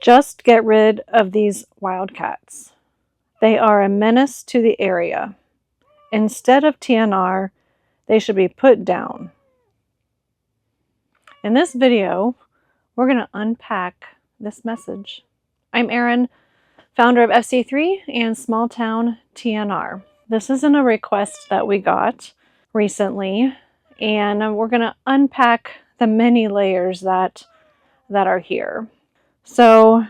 Just get rid of these wildcats. They are a menace to the area. Instead of TNR, they should be put down. In this video, we're going to unpack this message. I'm Erin, founder of FC3 and Small Town TNR. This isn't a request that we got recently, and we're going to unpack the many layers that are here. So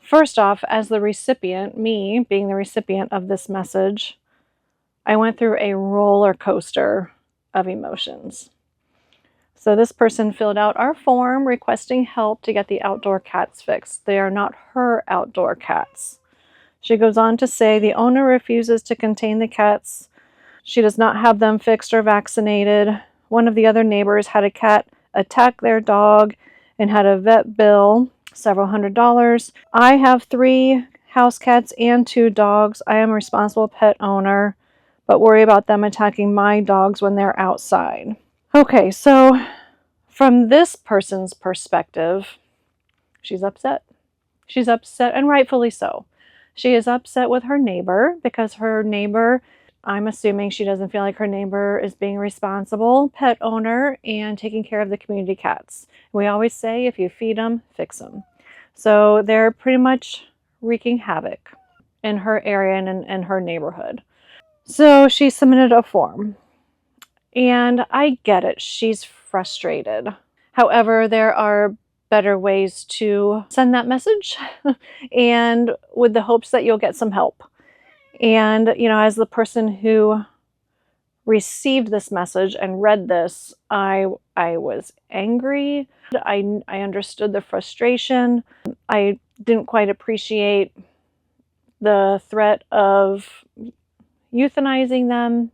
first off, as the recipient, me being the recipient of this message, I went through a roller coaster of emotions. So this person filled out our form requesting help to get the outdoor cats fixed. They are not her outdoor cats. She goes on to say the owner refuses to contain the cats. She does not have them fixed or vaccinated. One of the other neighbors had a cat attack their dog and had a vet bill, several $100s. I have 3 house cats and 2 dogs. I am a responsible pet owner, but worry about them attacking my dogs when they're outside. Okay, so from this person's perspective, she's upset. She's upset, and rightfully so. She is upset with her neighbor because her neighbor, I'm assuming she doesn't feel like her neighbor is being a responsible pet owner and taking care of the community cats. We always say, if you feed them, fix them. So they're pretty much wreaking havoc in her area and in her neighborhood. So she submitted a form. And I get it. She's frustrated. However, there are better ways to send that message and with the hopes that you'll get some help. And, you know, as the person who received this message and read this, I was angry. I understood the frustration. I didn't quite appreciate the threat of euthanizing them.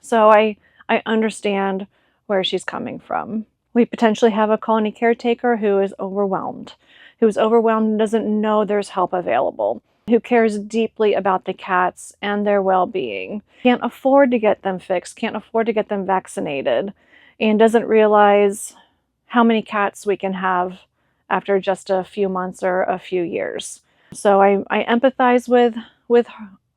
So I understand where she's coming from. We potentially have a colony caretaker who is overwhelmed and doesn't know there's help available, who cares deeply about the cats and their well-being, can't afford to get them fixed, can't afford to get them vaccinated, and doesn't realize how many cats we can have after just a few months or a few years. So I empathize with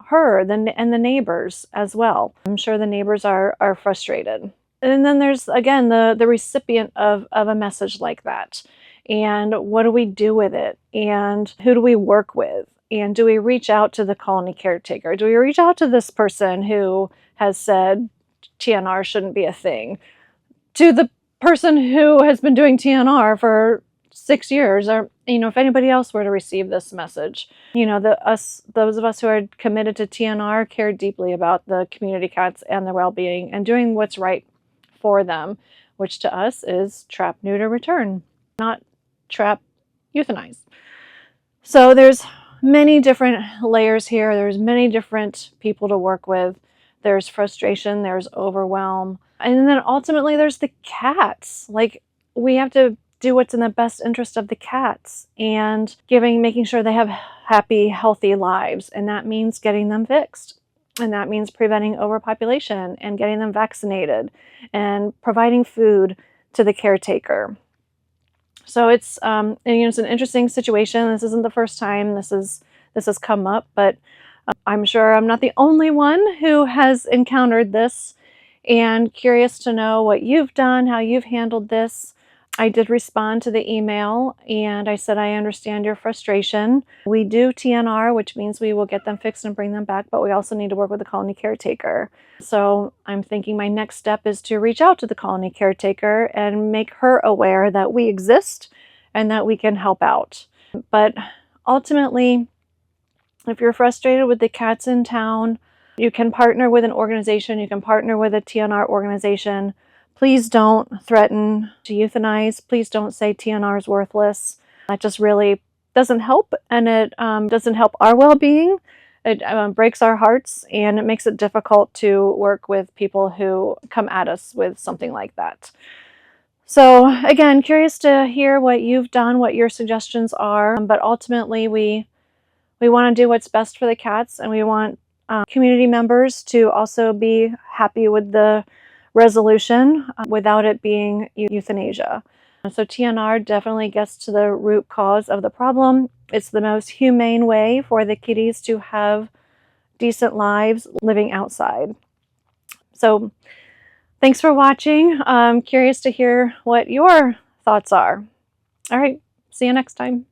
her and the neighbors as well. I'm sure the neighbors are frustrated. And then there's, again, the recipient of a message like that. And what do we do with it? And who do we work with? And do we reach out to the colony caretaker? Do we reach out to this person who has said TNR shouldn't be a thing? To the person who has been doing TNR for 6 years, or, you know, if anybody else were to receive this message, you know, those of us who are committed to TNR care deeply about the community cats and their well-being and doing what's right for them, which to us is trap, neuter, return, not trap, euthanize. So there's many different layers here. There's many different people to work with. There's frustration, there's overwhelm, and then ultimately there's the cats. Like, we have to do what's in the best interest of the cats and making sure they have happy, healthy lives. And that means getting them fixed. And that means preventing overpopulation and getting them vaccinated and providing food to the caretaker. So it's, and, you know, it's an interesting situation. This isn't the first time this has come up, but I'm sure I'm not the only one who has encountered this, and curious to know what you've done, how you've handled this. I did respond to the email and I said, I understand your frustration. We do TNR, which means we will get them fixed and bring them back, but we also need to work with the colony caretaker. So I'm thinking my next step is to reach out to the colony caretaker and make her aware that we exist and that we can help out. But ultimately, if you're frustrated with the cats in town, you can partner with an organization, you can partner with a TNR organization. Please don't threaten to euthanize. Please don't say TNR is worthless. That just really doesn't help, and it doesn't help our well-being. It breaks our hearts, and it makes it difficult to work with people who come at us with something like that. So again, curious to hear what you've done, what your suggestions are, but ultimately we want to do what's best for the cats, and we want community members to also be happy with the resolution without it being euthanasia. So TNR definitely gets to the root cause of the problem. It's the most humane way for the kitties to have decent lives living outside. So thanks for watching. I'm curious to hear what your thoughts are. All right, see you next time.